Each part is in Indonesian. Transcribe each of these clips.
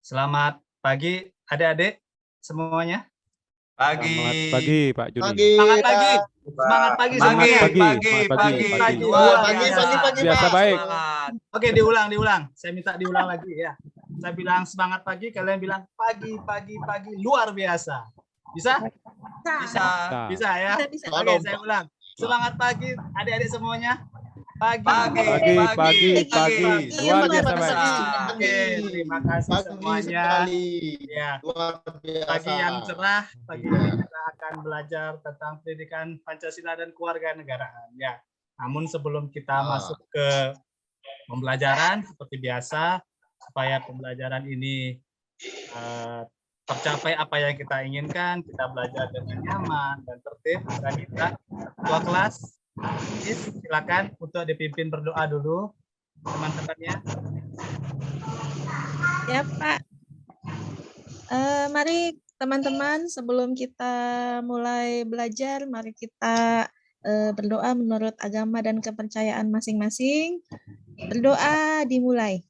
Selamat pagi adik-adik semuanya. Selamat pagi Pak Juni. Pagi. Semangat pagi. Semangat pagi semuanya. Pagi. Biasa baik. Oke, diulang. Saya minta diulang lagi ya. Saya bilang semangat pagi, kalian bilang pagi luar biasa. Bisa? Bisa ya. Bisa. Oke, saya ulang. Semangat pagi adik-adik semuanya. Pagi. Luar biasa baik. Oke, terima kasih semuanya. Ya. Luar biasa. Pagi yang cerah, pagi ini kita akan belajar tentang pendidikan Pancasila dan kewarganegaraan. Ya. Namun sebelum kita masuk ke pembelajaran seperti biasa, supaya pembelajaran ini tercapai apa yang kita inginkan, kita belajar dengan nyaman dan tertib. Dan kita ketua kelas, silakan untuk dipimpin berdoa dulu teman-temannya. Ya Pak. Mari teman-teman, sebelum kita mulai belajar, mari kita berdoa menurut agama dan kepercayaan masing-masing. Berdoa dimulai.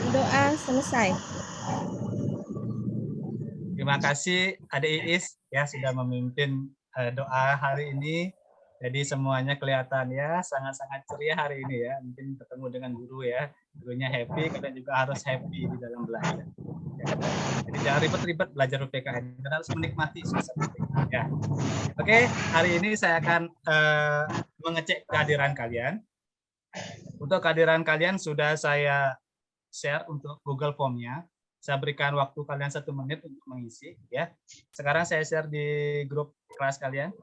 Berdoa selesai. Terima kasih Adik Iis ya sudah memimpin doa hari ini. Jadi semuanya kelihatan ya sangat-sangat ceria hari ini ya. Mungkin ketemu dengan guru ya. Gurunya happy, kalian juga harus happy di dalam belajar. Ya. Jadi jangan ribet-ribet belajar UPKN. Kalian harus menikmati suasana UPKN ya. Oke, hari ini saya akan mengecek kehadiran kalian. Untuk kehadiran kalian sudah saya share untuk Google Form-nya. Saya berikan waktu kalian 1 menit untuk mengisi ya. Sekarang saya share di grup kelas kalian.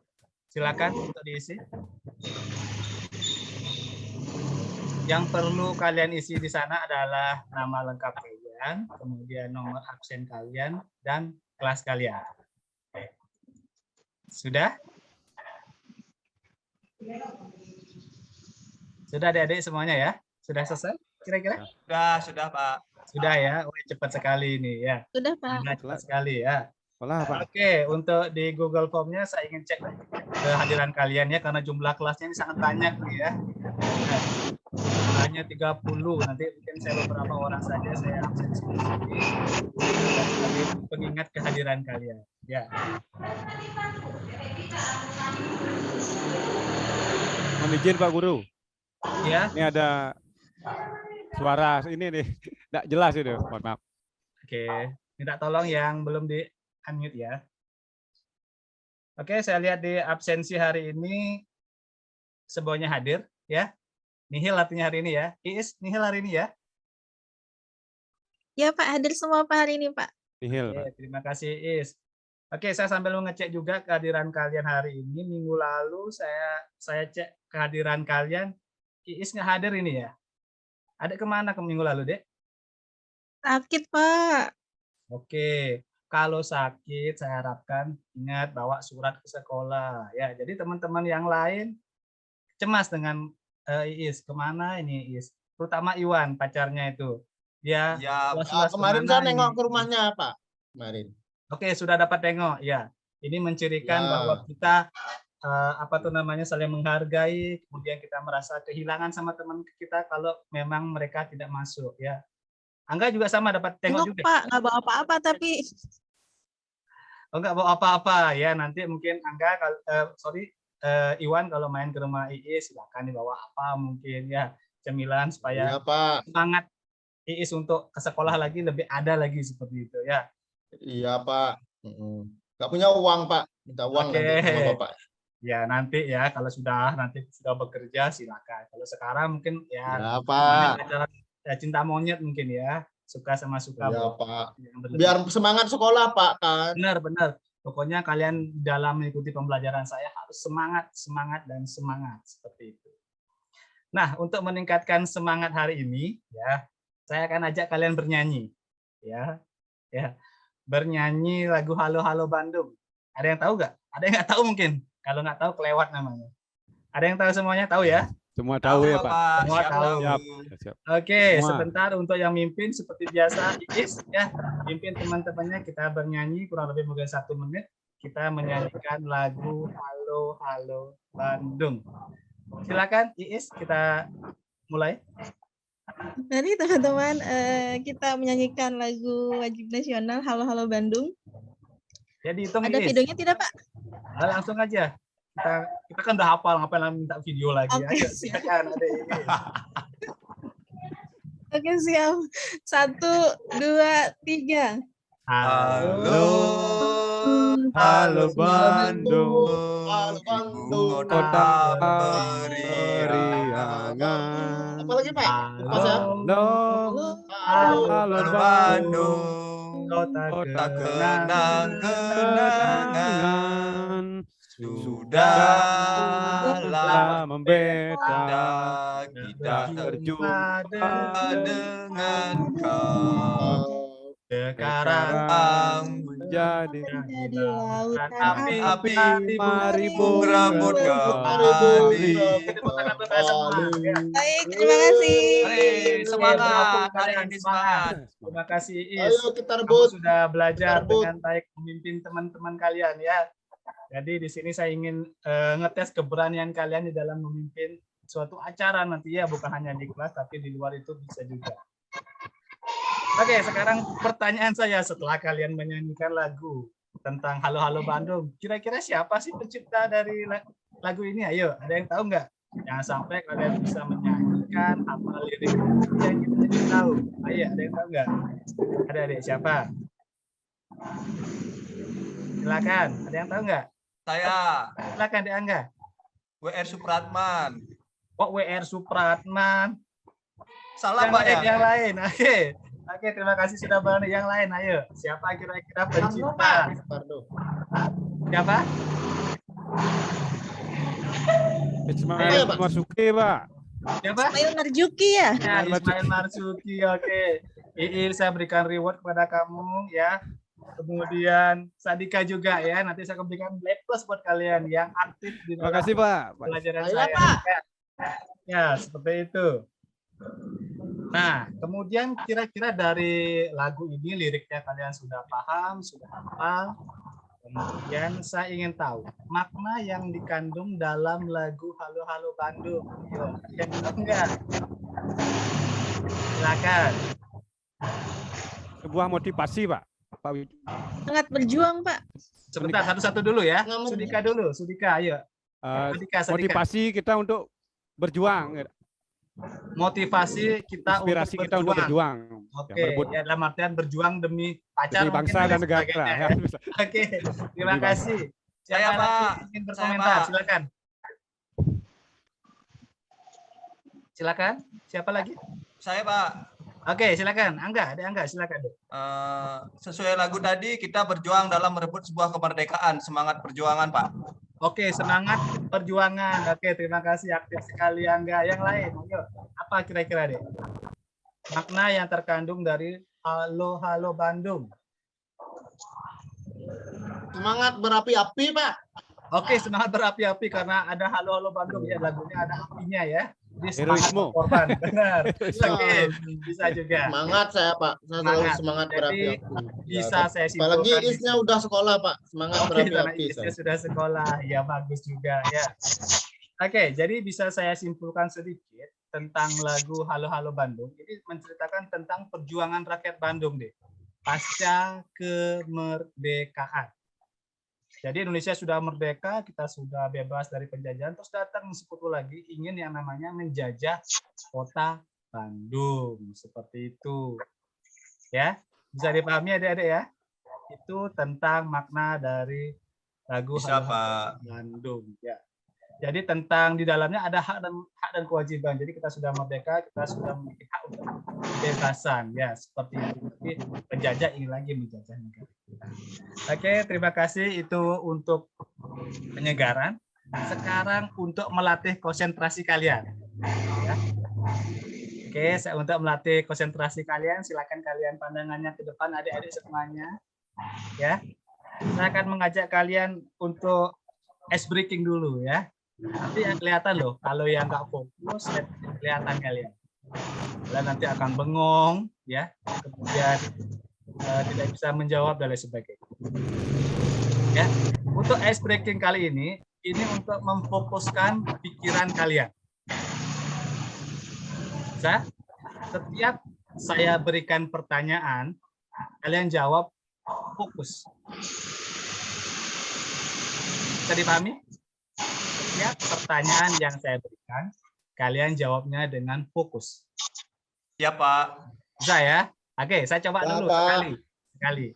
Silakan untuk diisi. Yang perlu kalian isi di sana adalah nama lengkap kalian, kemudian nomor absen kalian dan kelas kalian. Sudah? Sudah adik-adik semuanya ya? Sudah selesai kira-kira? Sudah Pak. Sudah ya, cepat sekali ini ya. Sudah Pak. Cepat sekali ya. Pak. Oke, untuk di Google Form-nya saya ingin cek kehadiran kalian ya, karena jumlah kelasnya ini sangat banyak nih ya. Nah, hanya 30, nanti mungkin saya beberapa orang saja saya absen sini. Sebagai pengingat kehadiran kalian. Ya. Mohon izin Pak Guru. Ya. Ini ada suara ini nih, tidak jelas itu, mohon maaf. Oke, minta tolong yang belum di unmute ya. Oke, saya lihat di absensi hari ini semuanya hadir ya. Nihil artinya hari ini ya. Iis, nihil hari ini ya. Ya Pak, hadir semua Pak hari ini Pak. Nihil, Oke, Pak. terima kasih Iis. Oke, saya sambil mengecek juga kehadiran kalian hari ini. Minggu lalu saya cek kehadiran kalian. Iis nggak hadir ini ya. Ada kemana ke minggu lalu, Dek? Sakit Pak. Oke, kalau sakit saya harapkan ingat bawa surat ke sekolah. Ya, jadi teman-teman yang lain cemas dengan Iis. Kemana ini Iis? Terutama Iwan, pacarnya itu. Dia kemarin saya nengok ke rumahnya Pak. Kemarin. Oke, sudah dapat tengok. Ya, ini mencirikan bahwa kita saling menghargai, kemudian kita merasa kehilangan sama teman kita kalau memang mereka tidak masuk ya. Angga juga sama dapat tengok juga. Pak, nggak bawa apa-apa tapi. Oh, nggak bawa apa-apa ya, nanti mungkin Angga Iwan kalau main ke rumah Iis silakan dibawa apa mungkin ya, cemilan supaya semangat Iis untuk ke sekolah lagi lebih ada lagi seperti itu ya. Iya Pak. Nggak punya uang Pak, minta uang nanti sama Bapak. Ya nanti ya kalau nanti sudah bekerja silakan. Kalau sekarang mungkin ya Pak. Ya, cinta monyet mungkin ya, suka sama suka. Ya Pak. Biar semangat sekolah Pak kan. Benar. Pokoknya kalian dalam mengikuti pembelajaran saya harus semangat seperti itu. Nah untuk meningkatkan semangat hari ini ya, saya akan ajak kalian bernyanyi ya, bernyanyi lagu Halo Halo Bandung. Ada yang tahu nggak? Ada yang nggak tahu mungkin. Kalau nggak tahu kelewat namanya. Ada yang tahu semuanya? Tahu ya? Semua tahu ya Pak. Semua tahu. Siap. Oke, sebentar untuk yang mimpin seperti biasa Iis ya, pimpin teman-temannya kita bernyanyi kurang lebih mungkin 1 menit. Kita menyanyikan lagu Halo Halo Bandung. Silakan Iis, kita mulai. Mari teman-teman kita menyanyikan lagu wajib nasional Halo Halo Bandung. Jadi hitung Ada Iis. videonya tidak, Pak? Langsung aja. Kita kan udah hafal, ngapain minta video lagi. Oke, Ayo, siap. silakan ada ini. Oke, siap. 1, 2, 3. Halo Bandung, Halo Bandung. kota Apa beriangan. lagi Pak? Lupa saya. Halo Bandung, Kota kota kenang-kenangan. sudahlah membeda, kita berjumpa dengan kau. sekarang menjadi Menjadi lautan api, mari rambut kembali. Baik, terima kasih. Semangat hari ini, semangat. Terima kasih Is. Ayo kita Kamu rebut. sudah belajar Rebut. dengan baik memimpin teman-teman kalian ya. Jadi di sini saya ingin ngetes keberanian kalian di dalam memimpin suatu acara nanti ya, bukan hanya di kelas tapi di luar itu bisa juga. Oke, sekarang pertanyaan saya setelah kalian menyanyikan lagu tentang Halo Halo Bandung, kira-kira siapa sih pencipta dari lagu ini? Ayo, ada yang tahu nggak? Jangan sampai kalian bisa menyanyikan hafal lirik yang kita tidak tahu. Ayo, ada yang tahu nggak? Ada adik siapa? Silakan, ada yang tahu nggak? Saya Silakan Dek Angga. WR Supratman. Kok WR Supratman? Salah Yang Pak lain, ya? yang lain. Oke, terima kasih sudah berani. Yang lain, ayo. Siapa kira-kira pencipta? Pardo. Siapa? Ismail Pak? Marzuki, Pak. Siapa? Ismail Marzuki ya? Ya, Ismail Marzuki. Oke. Iil, saya berikan reward kepada kamu ya. Kemudian Sadika juga ya. Nanti saya berikan black plus buat kalian yang aktif di Terima dalam kasih, Pak. pelajaran Ayo, saya. Pak. Ya, seperti itu. Nah, kemudian kira-kira dari lagu ini liriknya kalian sudah paham, sudah hafal. Kemudian saya ingin tahu makna yang dikandung dalam lagu Halo Halo Bandung. Yo, yang tahu enggak? Silakan. Sebuah motivasi, Pak. Pak Wid- Sangat berjuang, Pak. Sebentar, satu-satu dulu ya. Nggak mau. Sudika dulu, Sudika, ayo. eh, Sadika. motivasi kita untuk berjuang, Motivasi kita inspirasi untuk kita untuk berjuang. berjuang, Oke, ya, berebut ya dalam artian berjuang demi pacar demi mungkin bangsa dan negara. sebagainya, Ya. ya. Oke, terima Demi kasih. Saya, Siapa lagi Pak. ingin Saya, berkomentar? Pak. Silakan. Silakan. Siapa lagi? Saya Pak, Oke, silakan. Angga, ada Angga, silakan. Dek. sesuai lagu tadi kita berjuang dalam merebut sebuah kemerdekaan. Semangat perjuangan Pak. Oke, semangat perjuangan. Oke, terima kasih aktif sekali Angga. Yang lain, ayo. Apa kira-kira, Dek? Makna yang terkandung dari Halo Halo Bandung. Semangat berapi-api Pak. Oke, semangat berapi-api karena ada Halo Halo Bandung ya, lagunya ada apinya ya. Jadi semangat Heroisme. berkorban. Benar. Oke, bisa juga. Semangat saya Pak. Saya selalu Semangat. semangat Jadi, berapi-api. Bisa saya Apalagi simpulkan. isnya udah sekolah Pak. Semangat Oke, karena berapi-api. Isnya saya. sudah sekolah. Ya, bagus juga ya. Oke, jadi bisa saya simpulkan sedikit tentang lagu Halo Halo Bandung. Ini menceritakan tentang perjuangan rakyat Bandung deh. Pasca kemerdekaan. Jadi Indonesia sudah merdeka, kita sudah bebas dari penjajahan, terus datang sekutu lagi ingin yang namanya menjajah kota Bandung. Seperti itu. Ya, bisa dipahami adik-adik ya? Itu tentang makna dari lagu Bisa Halo Halo Pak. Bandung. Ya. Jadi tentang di dalamnya ada hak dan kewajiban. Jadi kita sudah merdeka, kita sudah memiliki hak untuk kebebasan. Ya, seperti itu. Tapi penjajah ingin lagi menjajah negara. Oke, terima kasih itu untuk penyegaran. Sekarang untuk melatih konsentrasi kalian. Ya. Oke, untuk melatih konsentrasi kalian, silakan kalian pandangannya ke depan, adik-adik semuanya. Ya, saya akan mengajak kalian untuk ice breaking dulu ya. Nanti yang kelihatan loh, kalau yang nggak fokus, kelihatan kalian. Kalian nanti akan bengong, ya. Kemudian tidak bisa menjawab dan lain sebagainya. Ya, untuk ice breaking kali ini untuk memfokuskan pikiran kalian. Bisa? Setiap saya berikan pertanyaan, kalian jawab fokus. Bisa dipahami? Setiap pertanyaan yang saya berikan, kalian jawabnya dengan fokus. Ya, Pak. Bisa ya? Oke, saya coba Ya, dulu Pak. sekali.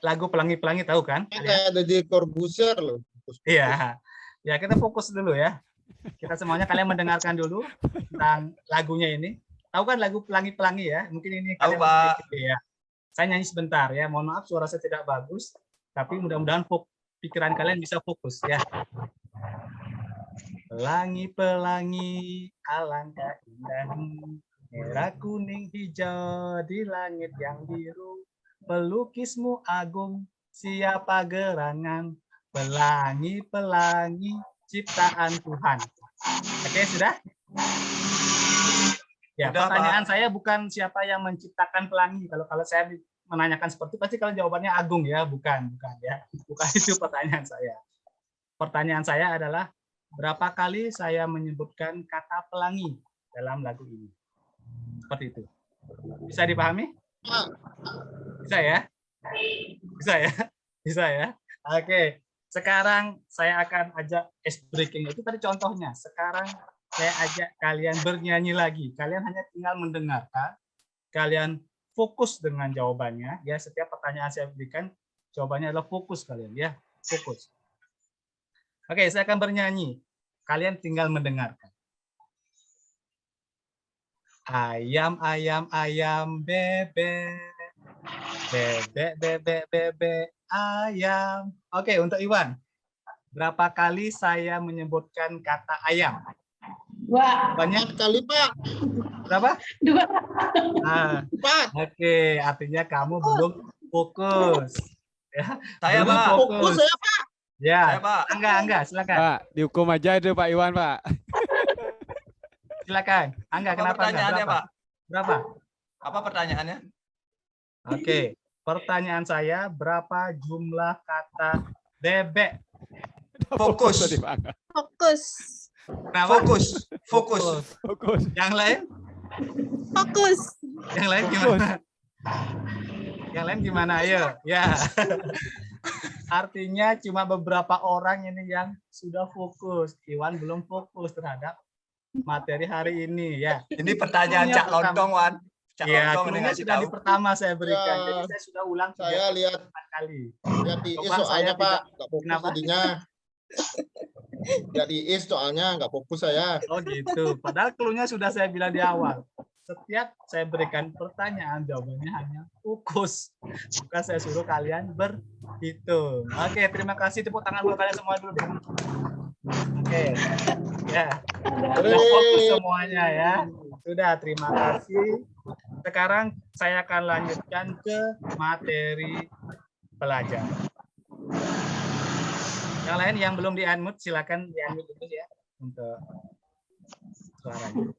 Lagu Pelangi-Pelangi tahu kan? Kayak ada di Corbuzier loh. Iya. Ya, kita fokus dulu ya. Kita semuanya kalian mendengarkan dulu tentang lagunya ini. Tahu kan lagu Pelangi-Pelangi ya? Mungkin ini Tahu, kalian Pak. ya. Saya nyanyi sebentar ya. Mohon maaf suara saya tidak bagus, tapi mudah-mudahan pikiran kalian bisa fokus ya. Pelangi-pelangi alangkah indahnya, merah kuning hijau di langit yang biru. Pelukismu agung, siapa gerangan? Pelangi-pelangi ciptaan Tuhan. Oke, sudah? Ya, Sudah, pertanyaan Pak. saya bukan siapa yang menciptakan pelangi. Kalau saya menanyakan seperti itu, pasti kalau jawabannya Agung ya, bukan ya. Bukan itu pertanyaan saya. Pertanyaan saya adalah berapa kali saya menyebutkan kata pelangi dalam lagu ini? Seperti itu. Bisa dipahami? Bisa ya? Bisa ya? Bisa ya? Oke. Sekarang saya akan ajak ice breaking. Itu tadi contohnya. Sekarang saya ajak kalian bernyanyi lagi. Kalian hanya tinggal mendengarkan. Kalian fokus dengan jawabannya. Ya, setiap pertanyaan saya berikan, jawabannya adalah fokus kalian. Ya, fokus. Oke, saya akan bernyanyi. Kalian tinggal mendengarkan. Ayam, ayam, ayam, bebek. Bebek, bebek, bebek, ayam. Oke, untuk Iwan. Berapa kali saya menyebutkan kata ayam? Banyak 4 kali, Pak. berapa? 2. Nah, 4. oke, artinya kamu belum fokus. Ya, Saya, belum Pak. Fokus saya, Pak. Ya, Saya, Pak. Angga, silakan. Pak, dihukum aja itu Pak Iwan, Pak. Silakan. Angga, Apa kenapa pertanyaannya, enggak? Pak? Berapa? Apa pertanyaannya? Oke, pertanyaan saya, berapa jumlah kata bebek? Fokus. Tadi, Pak Angga. Fokus. Kenapa? Fokus. Fokus. Fokus. Yang lain? Fokus. Yang lain gimana? Yang lain gimana? Ayo, ya. Artinya cuma beberapa orang ini yang sudah fokus. Iwan belum fokus terhadap materi hari ini ya. Ini pertanyaan Cluenya Cak Lontong, Wan. Cak Ya, Lontong ini cluenya ngasih sudah tahu. di pertama saya berikan. Ya, Jadi saya sudah ulang Saya lihat 4 kali. di IS Coba saya soalnya, tidak- Pak. Nggak fokus Kenapa? jadinya. Lihat di IS soalnya nggak fokus saya. Oh gitu. Padahal cluenya sudah saya bilang di awal. Setiap saya berikan pertanyaan, jawabannya hanya fokus. Bukan saya suruh kalian berhitung. Oke, terima kasih. Tepuk tangan buat kalian semua dulu deh. Oke. Ya. Sudah fokus semuanya ya. Sudah, terima kasih. Sekarang saya akan lanjutkan ke materi pelajaran. Yang lain yang belum di-unmute, silakan di-unmute dulu ya untuk suaranya.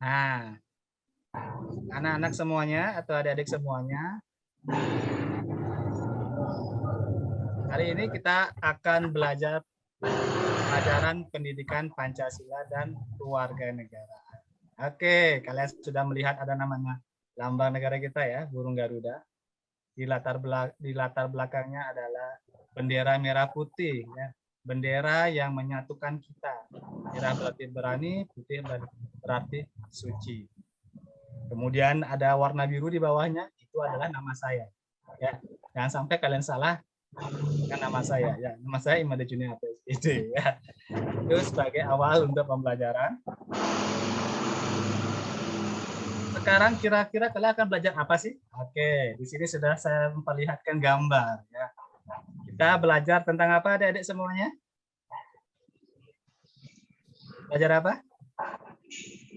Nah, anak-anak semuanya atau adik-adik semuanya, hari ini kita akan belajar pelajaran pendidikan Pancasila dan kewarganegaraan. Oke, kalian sudah melihat ada namanya lambang negara kita ya, burung Garuda. Di latar belakangnya adalah bendera merah putih ya. Bendera yang menyatukan kita. Merah berarti berani, putih berarti suci. Kemudian ada warna biru di bawahnya, itu adalah nama saya. Ya, jangan sampai kalian salah dengan nama saya. Ya, nama saya Imade Junior PSID. Ya, itu sebagai awal untuk pembelajaran. Sekarang kira-kira kalian akan belajar apa sih? Oke, di sini sudah saya memperlihatkan gambar. Ya. Kita belajar tentang apa, adik-adik semuanya? Belajar apa?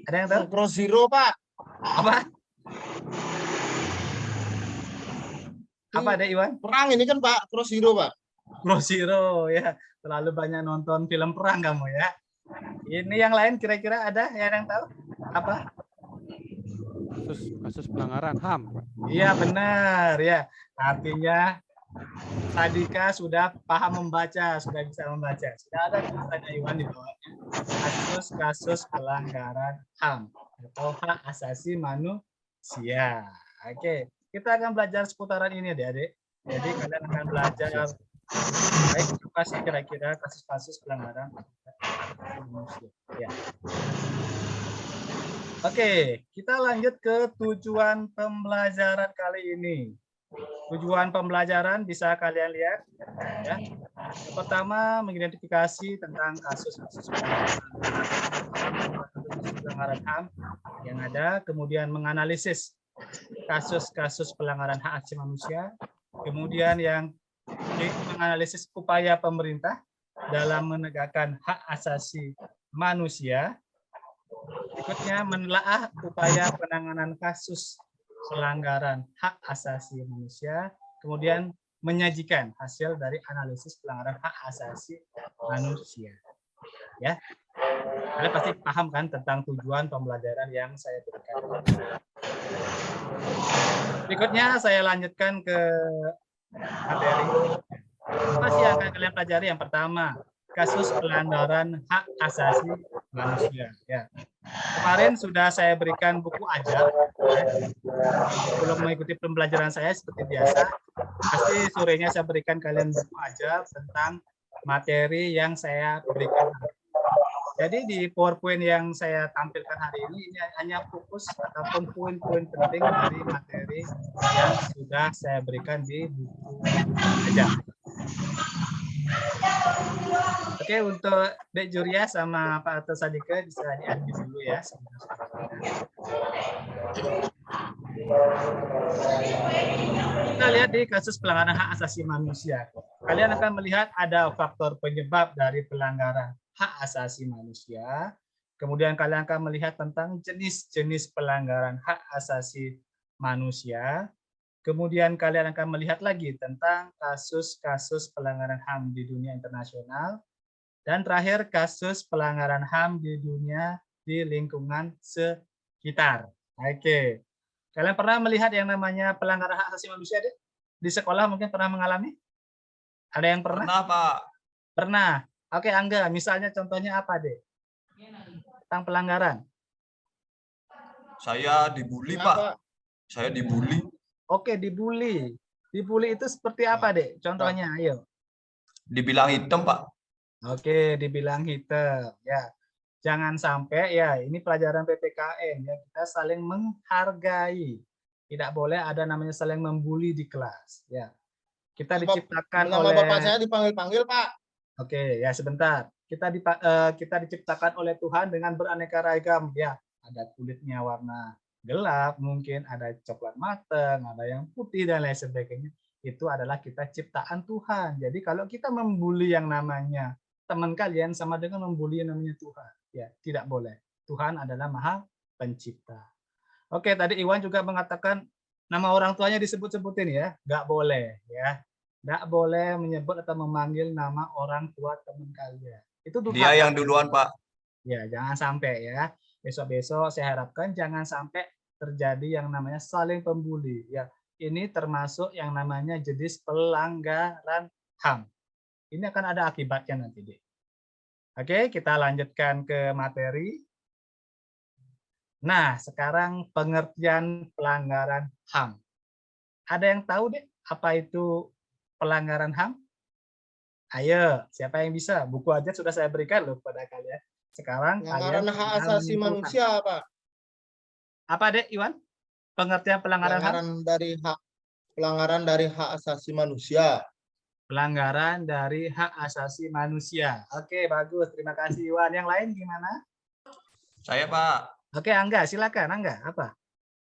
Ada yang tahu? Cross zero, Pak. Apa? Apa ada Iwan? Perang ini kan, Pak. Cross zero, Pak. Cross Zero ya. Terlalu banyak nonton film perang kamu ya. Ini yang lain kira-kira ada yang tahu? Apa? Kasus pelanggaran HAM, Pak. Iya benar ya. Artinya Sadika sudah paham membaca, sudah bisa membaca. Sudah ada tulisannya Iwan di bawahnya. Kasus-kasus pelanggaran HAM atau hak asasi manusia. Oke, kita akan belajar seputaran ini, adik-adik. Jadi kalian akan belajar baik apa sih kira-kira kasus-kasus pelanggaran hak asasi manusia. Ya. Oke, kita lanjut ke tujuan pembelajaran kali ini. Tujuan pembelajaran bisa kalian lihat. Ya. Yang pertama, mengidentifikasi tentang kasus-kasus pelanggaran HAM yang ada, kemudian menganalisis kasus-kasus pelanggaran hak asasi manusia, kemudian yang menganalisis upaya pemerintah dalam menegakkan hak asasi manusia. Berikutnya, menelaah upaya penanganan kasus pelanggaran hak asasi manusia, kemudian menyajikan hasil dari analisis pelanggaran hak asasi manusia. Ya, kalian pasti paham kan tentang tujuan pembelajaran yang saya berikan. Berikutnya saya lanjutkan ke materi. Apa sih yang akan kalian pelajari? Yang pertama, kasus pelanggaran hak asasi manusia. Ya. Kemarin sudah saya berikan buku ajar. Ya. Sebelum mengikuti pembelajaran saya seperti biasa, pasti sorenya saya berikan kalian buku ajar tentang materi yang saya berikan. Jadi di PowerPoint yang saya tampilkan hari ini hanya fokus ataupun poin-poin penting dari materi yang sudah saya berikan di buku ajar. Oke, untuk Dek Juria sama Pak Ato Sadika bisa di-unmute dulu ya. Kita lihat di kasus pelanggaran hak asasi manusia. Kalian akan melihat ada faktor penyebab dari pelanggaran hak asasi manusia. Kemudian kalian akan melihat tentang jenis-jenis pelanggaran hak asasi manusia. Kemudian kalian akan melihat lagi tentang kasus-kasus pelanggaran HAM di dunia internasional. Dan terakhir, kasus pelanggaran HAM di dunia di lingkungan sekitar. Oke. Kalian pernah melihat yang namanya pelanggaran hak asasi manusia, deh? Di sekolah mungkin pernah mengalami? Ada yang pernah? Pernah, Pak. Pernah. Oke, Angga, misalnya contohnya apa, deh? Tentang pelanggaran. Saya dibully, Pak. Saya dibully. Oke, dibully. Dibully itu seperti apa, Dek? Contohnya, ayo. Dibilang hitam, Pak. Oke, dibilang hitam. Ya, jangan sampai ya. Ini pelajaran PPKN ya. Kita saling menghargai. Tidak boleh ada namanya saling membuli di kelas. Ya, kita diciptakan nama oleh. Bapak saya dipanggil-panggil, Pak. Oke, ya sebentar. Kita diciptakan oleh Tuhan dengan beraneka ragam. Ya, ada kulitnya warna gelap, mungkin ada coklat matang, ada yang putih dan lain sebagainya. Itu adalah kita ciptaan Tuhan. Jadi kalau kita membuli yang namanya teman kalian sama dengan membuli yang namanya Tuhan. Ya, tidak boleh. Tuhan adalah Maha Pencipta. Oke, tadi Iwan juga mengatakan nama orang tuanya disebut-sebutin ya. Nggak boleh ya. Nggak boleh menyebut atau memanggil nama orang tua teman kalian. Itu Dia yang duluan, Pak. Ya, jangan sampai ya. Besok-besok saya harapkan jangan sampai terjadi yang namanya saling pembuli. Ya, ini termasuk yang namanya jenis pelanggaran HAM. Ini akan ada akibatnya nanti, deh. Oke, kita lanjutkan ke materi. Nah, sekarang pengertian pelanggaran HAM. Ada yang tahu, deh, apa itu pelanggaran HAM? Ayo, siapa yang bisa? Buku aja sudah saya berikan loh kepada kalian. Sekarang pelanggaran hak asasi manusia, Pak. Apa, Dek, Iwan? Pengertian pelanggaran pelanggaran dari hak asasi manusia. Pelanggaran dari hak asasi manusia. Oke, bagus. Terima kasih, Iwan. Yang lain gimana? Saya, Pak. Oke, Angga, silakan. Angga, apa?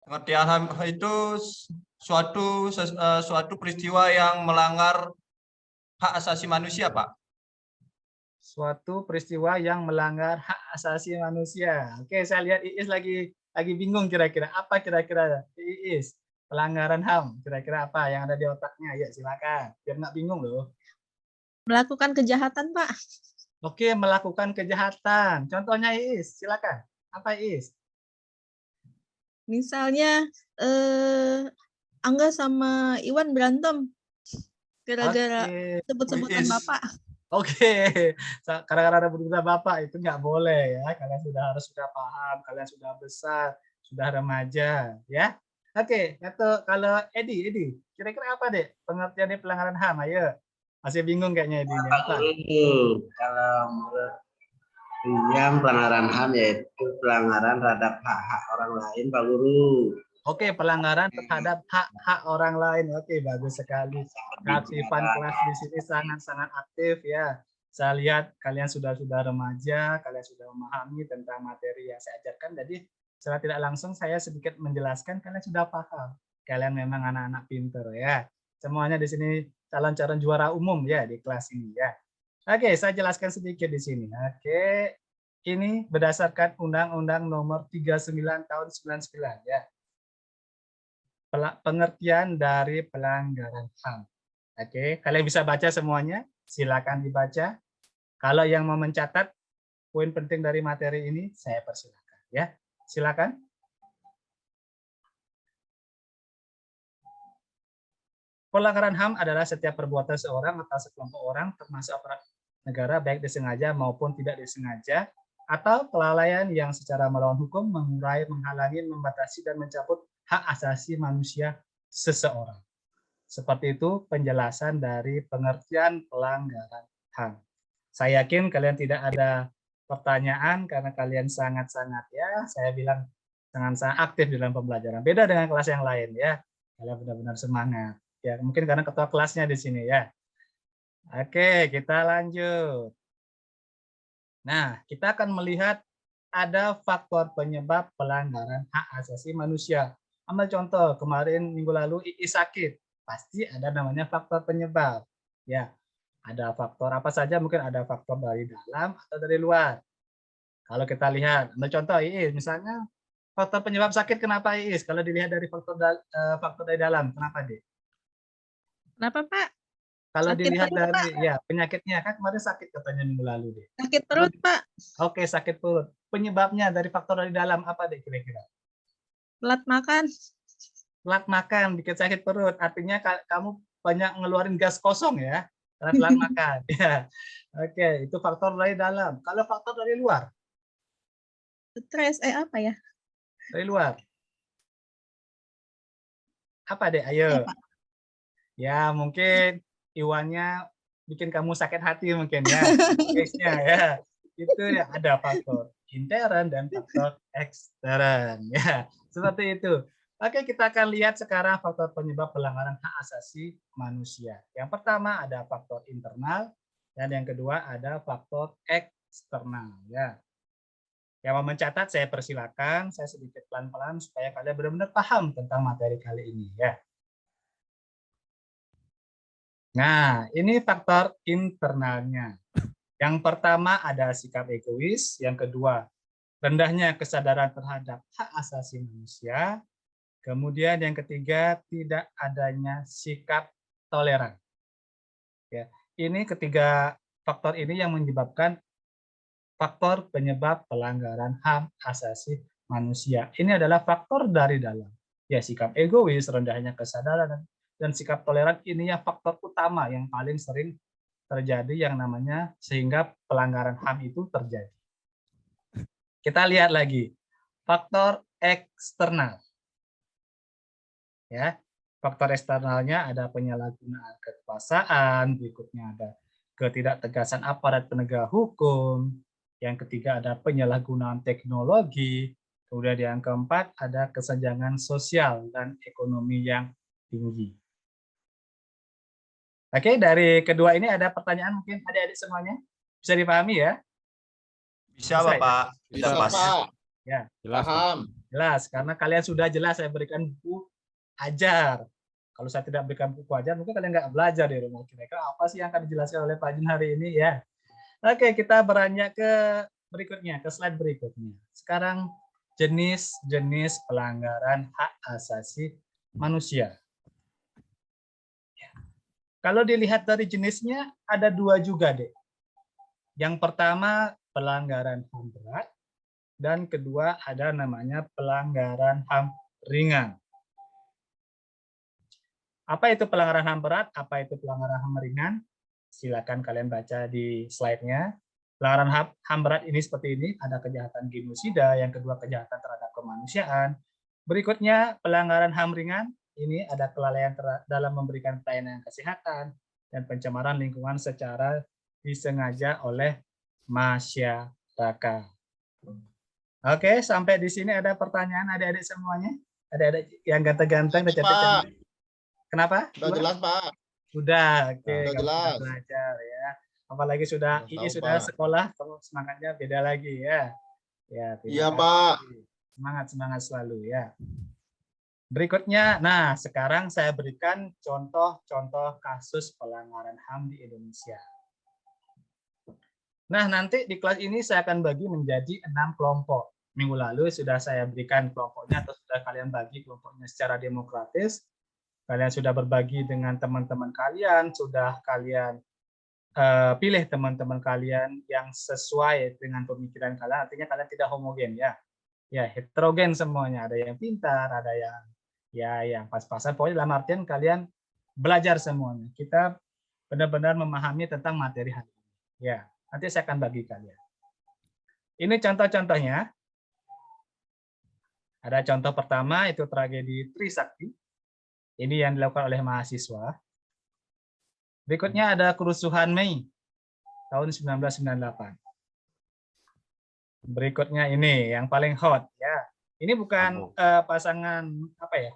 Pengertian HAM itu suatu peristiwa yang melanggar hak asasi manusia, Pak. Suatu peristiwa yang melanggar hak asasi manusia. Oke, saya lihat Iis lagi bingung kira-kira. Apa kira-kira Iis? Pelanggaran HAM, kira-kira apa yang ada di otaknya? Ya, silakan. Biar nggak bingung loh. Melakukan kejahatan, Pak. Oke, melakukan kejahatan. Contohnya Iis, silakan. Apa Iis? Misalnya Angga sama Iwan berantem. Gara-gara Oke. sebut-sebutan Is. Bapak. Oke, kadang-kadang ada berita Bapak itu nggak boleh ya. Kalian sudah paham, kalian sudah besar, sudah remaja, ya. Oke, kalau Edi, kira-kira apa deh pengertian dari pelanggaran HAM? Ayo, masih bingung kayaknya Edi ini Pak apa? Guru, kalau menurut William pelanggaran HAM yaitu pelanggaran terhadap hak-hak orang lain, Pak Guru. Oke, pelanggaran terhadap hak-hak orang lain. Oke, bagus sekali. Keaktifan kelas di sini sangat-sangat aktif ya. Saya lihat kalian sudah remaja, kalian sudah memahami tentang materi yang saya ajarkan. Jadi secara tidak langsung saya sedikit menjelaskan, kalian sudah paham. Kalian memang anak-anak pinter ya. Semuanya di sini calon-calon juara umum ya di kelas ini ya. Oke, saya jelaskan sedikit di sini. Oke, ini berdasarkan Undang-Undang Nomor 39 Tahun 99 ya. Pengertian dari pelanggaran HAM. Oke, kalian bisa baca semuanya, silakan dibaca. Kalau yang mau mencatat poin penting dari materi ini, saya persilakan ya. Silakan. Pelanggaran HAM adalah setiap perbuatan seorang atau sekelompok orang termasuk aparat negara baik disengaja maupun tidak disengaja atau kelalaian yang secara melawan hukum mengurai, menghalangi, membatasi dan mencabut hak asasi manusia seseorang. Seperti itu penjelasan dari pengertian pelanggaran HAM. Saya yakin kalian tidak ada pertanyaan karena kalian sangat-sangat ya, saya bilang sangat-sangat aktif dalam pembelajaran. Beda dengan kelas yang lain ya. Kalian benar-benar semangat. Ya, mungkin karena ketua kelasnya di sini ya. Oke, kita lanjut. Nah, kita akan melihat ada faktor penyebab pelanggaran hak asasi manusia. Ambil contoh, kemarin minggu lalu Iis sakit, pasti ada namanya faktor penyebab. Ya, ada faktor apa saja, mungkin ada faktor dari dalam atau dari luar. Kalau kita lihat, ambil contoh Iis, misalnya faktor penyebab sakit kenapa Iis? Kalau dilihat dari faktor dari dalam, kenapa deh? Kenapa, Pak? Kalau Sakit dilihat perut, dari ya penyakitnya kan kemarin sakit katanya minggu lalu deh. Sakit perut, Pak. Oke, sakit perut. Penyebabnya dari faktor dari dalam apa deh kira-kira? Telat makan. Telat makan bikin sakit perut. Artinya kamu banyak ngeluarin gas kosong ya karena telat makan. Ya. Oke, itu faktor dari dalam. Kalau faktor dari luar? Stres, apa ya? Dari luar. Apa deh? Ayo. Apa? Ya, mungkin Iwannya bikin kamu sakit hati mungkin ya. Case-nya ya. Itu ya ada faktor intern dan faktor ekstern ya. Seperti itu. Oke, kita akan lihat sekarang faktor penyebab pelanggaran hak asasi manusia. Yang pertama ada faktor internal dan yang kedua ada faktor eksternal ya. Yang mau mencatat saya persilakan, saya sedikit pelan-pelan supaya kalian benar-benar paham tentang materi kali ini ya. Nah, ini faktor internalnya. Yang pertama ada sikap egois, yang kedua rendahnya kesadaran terhadap hak asasi manusia, kemudian yang ketiga tidak adanya sikap toleran. Ya, ini ketiga faktor ini yang menyebabkan faktor penyebab pelanggaran HAM asasi manusia. Ini adalah faktor dari dalam. Ya, sikap egois, rendahnya kesadaran dan sikap toleran ini ya faktor utama yang paling sering terjadi yang namanya sehingga pelanggaran HAM itu terjadi. Kita lihat lagi faktor eksternal. Ya, faktor eksternalnya ada penyalahgunaan kekuasaan, berikutnya ada ketidaktegasan aparat penegak hukum, yang ketiga ada penyalahgunaan teknologi, kemudian yang keempat ada kesenjangan sosial dan ekonomi yang tinggi. Oke, dari kedua ini ada pertanyaan mungkin adik-adik semuanya? Bisa dipahami ya? Bisa, Selesai? Bapak. Bisa, Sudah pas. Pak. Ya, Jelas. Pak. Paham. jelas. Karena kalian sudah jelas saya berikan buku ajar. Kalau saya tidak berikan buku ajar, mungkin kalian nggak belajar di rumah. Kira-kira apa sih yang akan dijelaskan oleh Pak Jun hari ini ya? Oke, kita beranjak ke berikutnya, ke slide berikutnya. Sekarang jenis-jenis pelanggaran hak asasi manusia. Kalau dilihat dari jenisnya, ada dua juga, Dek. Yang pertama, pelanggaran HAM berat, dan kedua ada namanya pelanggaran HAM ringan. Apa itu pelanggaran HAM berat? Apa itu pelanggaran HAM ringan? Silakan kalian baca di slide-nya. Pelanggaran HAM berat ini seperti ini, ada kejahatan genosida, yang kedua kejahatan terhadap kemanusiaan. Berikutnya pelanggaran HAM ringan, ini ada kelalaian dalam memberikan pelayanan kesehatan dan pencemaran lingkungan secara disengaja oleh masyarakat. Oke, sampai di sini ada pertanyaan adik-adik semuanya? Adik-adik yang ganteng-ganteng dan cantik-cantik. Kenapa? Udah jelas, Pak. Sudah, oke. Udah Kamu jelas. sudah belajar ya. Apalagi sudah Udah ini tahu, sudah Pak. sekolah, kamu semangatnya beda lagi ya. Ya, terima Iya, kasih. Pak. Semangat selalu ya. Berikutnya, nah sekarang saya berikan contoh-contoh kasus pelanggaran HAM di Indonesia. Nah, nanti di kelas ini saya akan bagi menjadi 6 kelompok. Minggu lalu sudah saya berikan kelompoknya atau sudah kalian bagi kelompoknya secara demokratis. Kalian sudah berbagi dengan teman-teman kalian, sudah kalian pilih teman-teman kalian yang sesuai dengan pemikiran kalian, artinya kalian tidak homogen ya. Ya, heterogen semuanya, ada yang pintar, ada yang yang pas-pasan. Pokoknya dalam artian kalian belajar semuanya. Kita benar-benar memahami tentang materi hari ini. Ya, nanti saya akan bagi kalian. Ini contoh-contohnya. Ada contoh pertama itu tragedi Trisakti. Ini yang dilakukan oleh mahasiswa. Berikutnya ada kerusuhan Mei tahun 1998. Berikutnya ini yang paling hot ya. Ini bukan pasangan apa ya?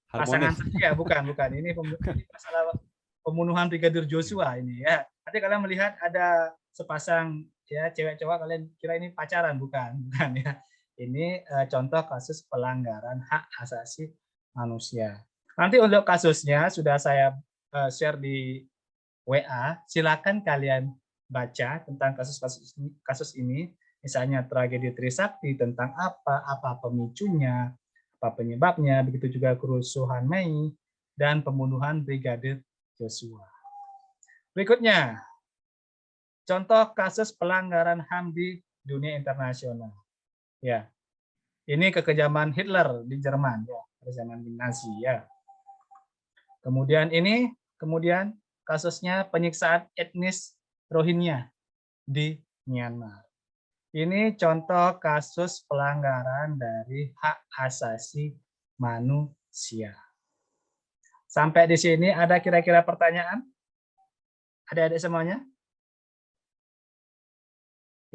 Pasangan setia, bukan. Ini masalah pembunuhan Brigadir Joshua ini ya. Nanti kalian melihat ada sepasang ya cewek cowok, kalian kira ini pacaran, bukan ya. Ini contoh kasus pelanggaran hak asasi manusia. Nanti untuk kasusnya sudah saya share di WA. Silakan kalian baca tentang kasus ini. Misalnya tragedi Trisakti, tentang apa pemicunya, apa penyebabnya, begitu juga kerusuhan Mei dan pembunuhan Brigadir Joshua. Berikutnya, contoh kasus pelanggaran HAM di dunia internasional. Ya, ini kekejaman Hitler di Jerman ya, pada zaman Nazi ya. Kemudian kasusnya penyiksaan etnis Rohingya di Myanmar. Ini contoh kasus pelanggaran dari hak asasi manusia. Sampai di sini ada kira-kira pertanyaan? Adik-adik semuanya?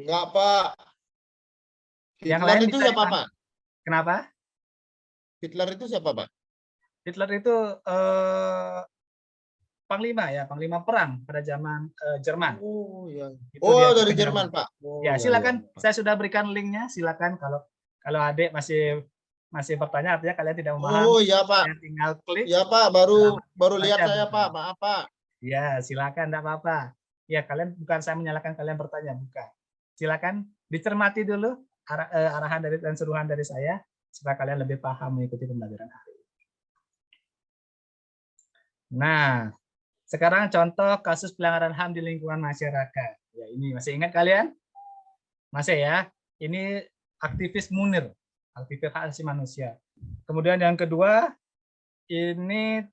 Enggak, Pak. Yang Hitler lain itu bisa siapa, Pak? Kenapa? Hitler itu siapa, Pak? Hitler itu panglima ya, panglima perang pada zaman Jerman. Oh, ya. Itu dia Dari kekejaman. Jerman, Pak. Oh, Ya, ya, silakan. ya, Pak. Saya sudah berikan linknya. Silakan kalau adik masih bertanya, artinya kalian tidak memahami. Oh, iya, Pak. Ya, tinggal klik. Ya, Pak, baru lihat baca saya, buku. Pak. Maaf, Pak. Ya, silakan, enggak apa-apa. Ya, kalian bukan saya menyalahkan kalian bertanya, bukan. Silakan dicermati dulu arahan dan suruhan dari saya supaya kalian lebih paham mengikuti pembelajaran hari ini. Nah, sekarang contoh kasus pelanggaran HAM di lingkungan masyarakat. Ya, ini masih ingat kalian? Masih ya? Ini aktivis Munir, aktivis hak asasi manusia. Kemudian yang kedua, ini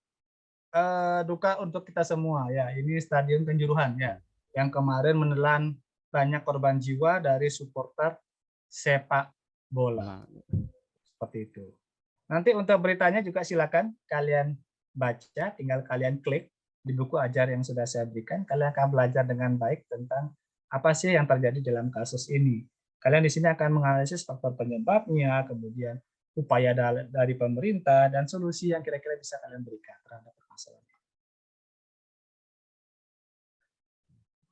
duka untuk kita semua ya. Ini Stadion Kanjuruhan ya, yang kemarin menelan banyak korban jiwa dari supporter sepak bola. Seperti itu. Nanti untuk beritanya juga silakan kalian baca, tinggal kalian klik di buku ajar yang sudah saya berikan. Kalian akan belajar dengan baik tentang apa sih yang terjadi dalam kasus ini. Kalian di sini akan menganalisis faktor penyebabnya, kemudian upaya dari pemerintah, dan solusi yang kira-kira bisa kalian berikan terhadap permasalahan.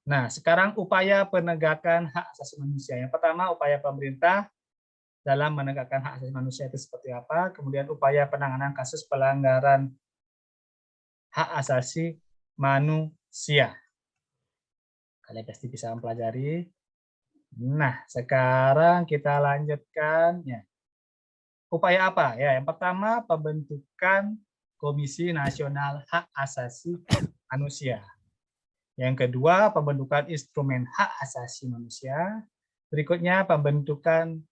Nah, sekarang upaya penegakan hak asasi manusia. Yang pertama, upaya pemerintah dalam menegakkan hak asasi manusia itu seperti apa. Kemudian upaya penanganan kasus pelanggaran hak asasi manusia. Kalian pasti bisa mempelajari. Nah, sekarang kita lanjutkan. Ya. Upaya apa? Ya, yang pertama, pembentukan Komisi Nasional Hak Asasi Manusia. Yang kedua, pembentukan instrumen hak asasi manusia. Berikutnya, pembentukan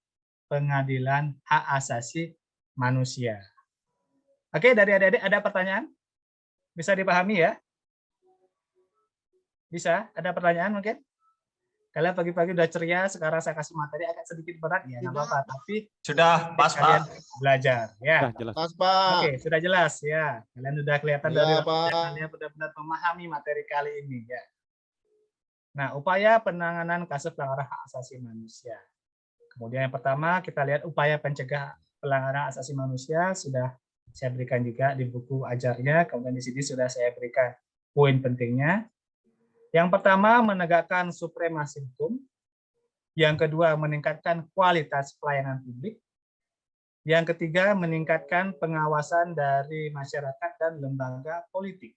pengadilan hak asasi manusia. Oke, dari adik-adik ada pertanyaan? Bisa dipahami ya? Bisa? Ada pertanyaan mungkin? Kalian pagi-pagi udah ceria, sekarang saya kasih materi agak sedikit berat ya, nggak apa-apa. Tapi Sudah pas, kalian Pak. belajar ya. Nah, jelas. Pas, Pak. Oke, sudah jelas ya. Kalian sudah kelihatan Iya, dari Pak. wajah kalian benar-benar memahami materi kali ini ya. Nah, upaya penanganan kasus pelanggaran hak asasi manusia. Kemudian yang pertama kita lihat upaya pencegah pelanggaran hak asasi manusia sudah saya berikan juga di buku ajarnya. Kemudian di sini sudah saya berikan poin pentingnya. Yang pertama menegakkan supremasi hukum. Yang kedua meningkatkan kualitas pelayanan publik. Yang ketiga meningkatkan pengawasan dari masyarakat dan lembaga politik.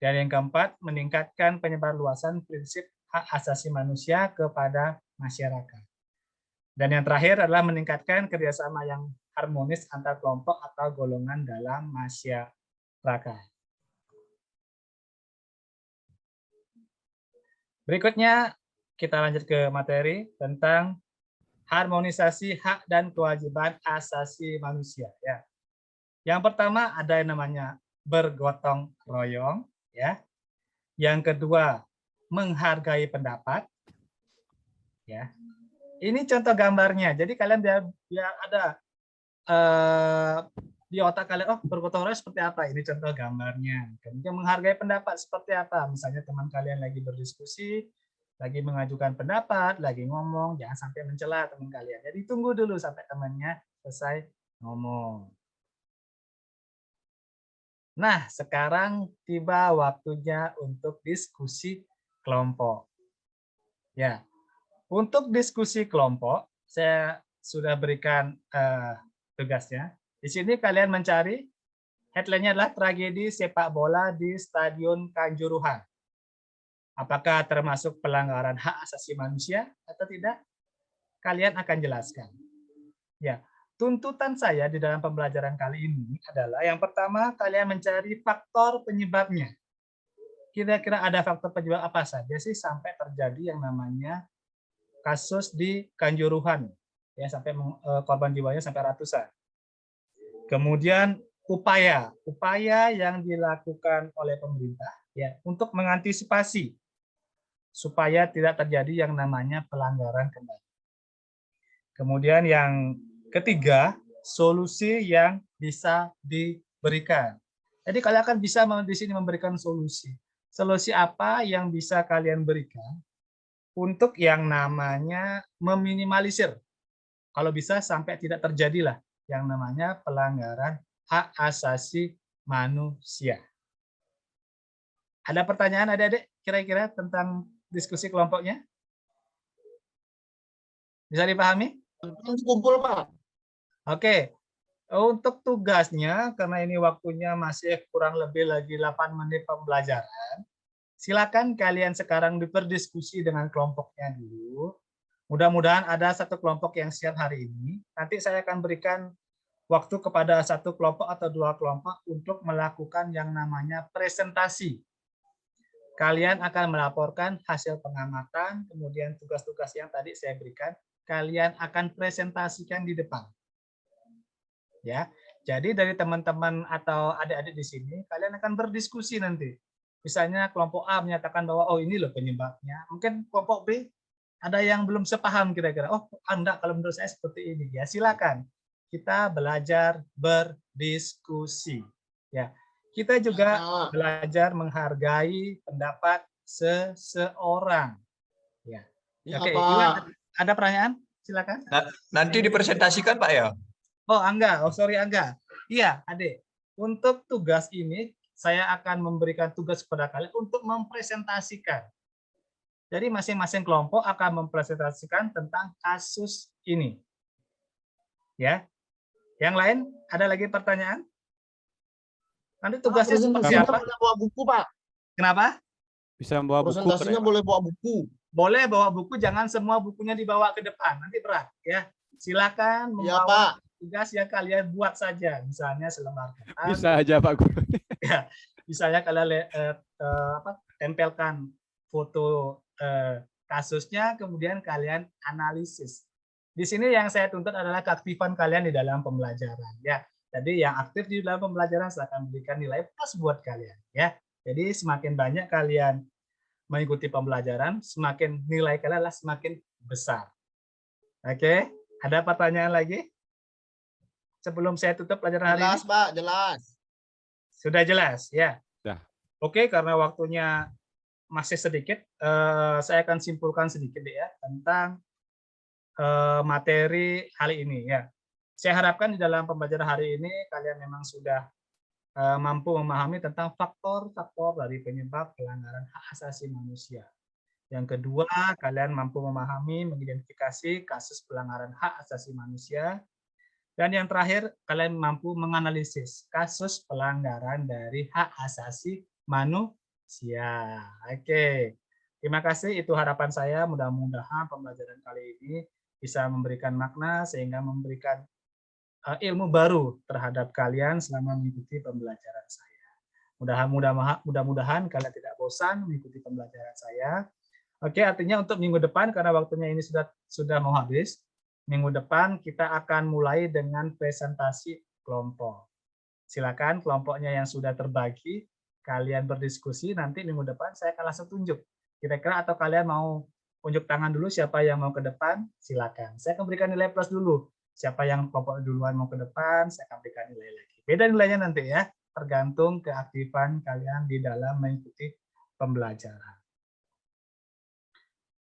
Dan yang keempat meningkatkan penyebarluasan prinsip hak asasi manusia kepada masyarakat. Dan yang terakhir adalah meningkatkan kerjasama yang harmonis antar kelompok atau golongan dalam masyarakat. Berikutnya kita lanjut ke materi tentang harmonisasi hak dan kewajiban asasi manusia. Ya. Yang pertama ada yang namanya bergotong royong. Ya. Yang kedua menghargai pendapat. Ya. Ini contoh gambarnya. Jadi kalian biar ada di otak kalian, oh bergotong royong seperti apa? Ini contoh gambarnya. Kemudian menghargai pendapat seperti apa? Misalnya teman kalian lagi berdiskusi, lagi mengajukan pendapat, lagi ngomong, jangan sampai mencela teman kalian. Jadi tunggu dulu sampai temannya selesai ngomong. Nah, sekarang tiba waktunya untuk diskusi kelompok. Ya, untuk diskusi kelompok, saya sudah berikan tugasnya. Di sini kalian mencari headline-nya adalah tragedi sepak bola di Stadion Kanjuruhan. Apakah termasuk pelanggaran hak asasi manusia atau tidak? Kalian akan jelaskan. Ya, tuntutan saya di dalam pembelajaran kali ini adalah yang pertama kalian mencari faktor penyebabnya. Kira-kira ada faktor penyebab apa saja sih sampai terjadi yang namanya kasus di Kanjuruhan, ya sampai korban jiwanya sampai ratusan. Kemudian upaya yang dilakukan oleh pemerintah ya untuk mengantisipasi supaya tidak terjadi yang namanya pelanggaran kembali. Kemudian yang ketiga, solusi yang bisa diberikan. Jadi kalian akan bisa di sini memberikan solusi. Solusi apa yang bisa kalian berikan untuk yang namanya meminimalisir. Kalau bisa sampai tidak terjadilah yang namanya pelanggaran hak asasi manusia. Ada pertanyaan adik-adik kira-kira tentang diskusi kelompoknya? Bisa dipahami? Kumpul, Pak. Oke. Untuk tugasnya, karena ini waktunya masih kurang lebih lagi 8 menit pembelajaran, silakan kalian sekarang berdiskusi dengan kelompoknya dulu. Mudah-mudahan ada satu kelompok yang siap hari ini. Nanti saya akan berikan waktu kepada satu kelompok atau dua kelompok untuk melakukan yang namanya presentasi. Kalian akan melaporkan hasil pengamatan, kemudian tugas-tugas yang tadi saya berikan, kalian akan presentasikan di depan. Ya, jadi dari teman-teman atau adik-adik di sini, kalian akan berdiskusi nanti. Misalnya kelompok A menyatakan bahwa oh ini loh penyebabnya. Mungkin kelompok B ada yang belum sepaham kira-kira. Oh, enggak, kalau menurut saya seperti ini. Ya, silakan. Kita belajar berdiskusi. Ya, kita juga belajar menghargai pendapat seseorang. Ya. Ya, Oke, Pak. Iwan, ada pertanyaan? Silakan. Nanti dipresentasikan, Pak ya? Oh, Angga. Oh, sorry Angga. Iya, Adik. Untuk tugas ini, saya akan memberikan tugas kepada kalian untuk mempresentasikan. Jadi masing-masing kelompok akan mempresentasikan tentang kasus ini. Ya. Yang lain, ada lagi pertanyaan? Nanti tugasnya seperti apa? Boleh bawa buku, Pak. Kenapa? Bisa membawa buku. Presentasinya boleh bawa buku. Boleh bawa buku, jangan semua bukunya dibawa ke depan. Nanti berat. Ya. Silakan Ya, membawa Pak. tugas yang kalian buat saja. Misalnya selembar kertas. Bisa aja Pak Guru. Ya, misalnya kalian tempelkan foto kasusnya, kemudian kalian analisis. Di sini yang saya tuntut adalah keaktifan kalian di dalam pembelajaran. Ya, Jadi yang aktif di dalam pembelajaran saya akan berikan nilai plus buat kalian ya. Jadi semakin banyak kalian mengikuti pembelajaran, semakin nilai kalian adalah semakin besar. Oke, ada pertanyaan lagi? Sebelum saya tutup pelajaran hari ini. Jelas, Pak, jelas. Sudah jelas ya. Sudah. Oke, karena waktunya masih sedikit, saya akan simpulkan sedikit ya tentang materi hari ini ya. Saya harapkan di dalam pembelajaran hari ini kalian memang sudah mampu memahami tentang faktor-faktor dari penyebab pelanggaran hak asasi manusia. Yang kedua, kalian mampu memahami, mengidentifikasi kasus pelanggaran hak asasi manusia. Dan yang terakhir, kalian mampu menganalisis kasus pelanggaran dari hak asasi manusia. Oke, terima kasih. Itu harapan saya. Mudah-mudahan pembelajaran kali ini bisa memberikan makna sehingga memberikan ilmu baru terhadap kalian selama mengikuti pembelajaran saya. Mudah-mudahan kalian tidak bosan mengikuti pembelajaran saya. Oke, artinya untuk minggu depan karena waktunya ini sudah mau habis. Minggu depan kita akan mulai dengan presentasi kelompok. Silakan kelompoknya yang sudah terbagi, kalian berdiskusi, nanti minggu depan saya akan langsung tunjuk. Kira-kira atau kalian mau unjuk tangan dulu siapa yang mau ke depan, silakan. Saya akan berikan nilai plus dulu. Siapa yang kelompok duluan mau ke depan, saya akan berikan nilai lagi. Beda nilainya nanti ya, tergantung keaktifan kalian di dalam mengikuti pembelajaran.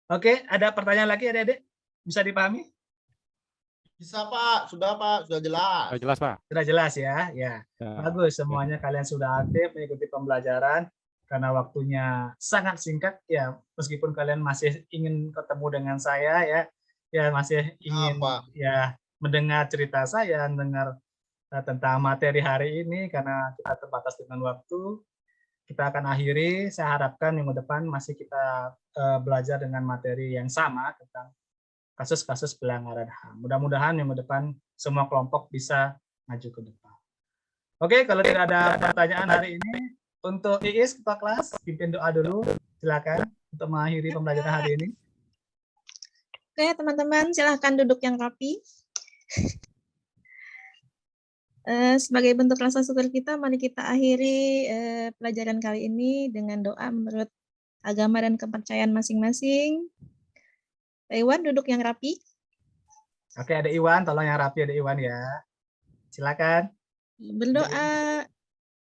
Oke, ada pertanyaan lagi adik-adik? Bisa dipahami? Bisa, Pak. Sudah, Pak. Sudah jelas. Jelas, Pak. Sudah jelas ya? Ya. Ya. Bagus, semuanya kalian sudah aktif mengikuti pembelajaran karena waktunya sangat singkat ya. Meskipun kalian masih ingin ketemu dengan saya ya masih ingin ya mendengar cerita saya, mendengar tentang materi hari ini karena kita terbatas dengan waktu. Kita akan akhiri. Saya harapkan minggu depan masih kita belajar dengan materi yang sama tentang kasus-kasus pelanggaran HAM. Mudah-mudahan minggu depan semua kelompok bisa maju ke depan. Oke, kalau tidak ada pertanyaan hari ini, untuk Iis, Ketua Kelas, pimpin doa dulu. Silakan untuk mengakhiri pembelajaran hari ini. Oke, teman-teman, silahkan duduk yang rapi. Sebagai bentuk rasa syukur kita, mari kita akhiri pelajaran kali ini dengan doa menurut agama dan kepercayaan masing-masing. Iwan, duduk yang rapi. Oke, ada Iwan, tolong yang rapi ada Iwan ya. Silakan. Berdoa,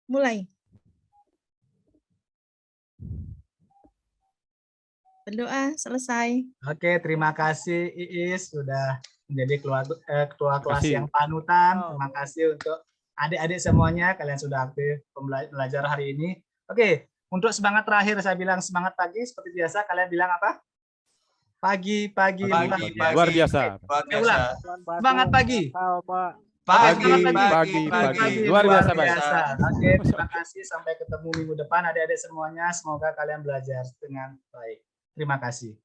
mulai. Berdoa, selesai. Oke, terima kasih Iis sudah menjadi ketua kelas Kasih. yang panutan. Terima kasih untuk adik-adik semuanya, kalian sudah aktif belajar hari ini. Oke, untuk semangat terakhir saya bilang semangat pagi seperti biasa. Kalian bilang apa? Pagi. Luar biasa. Ulang. Semangat pagi. Pagi. Luar biasa, Pak. Oke, terima kasih. Sampai ketemu minggu depan adik-adik semuanya. Semoga kalian belajar dengan baik. Terima kasih.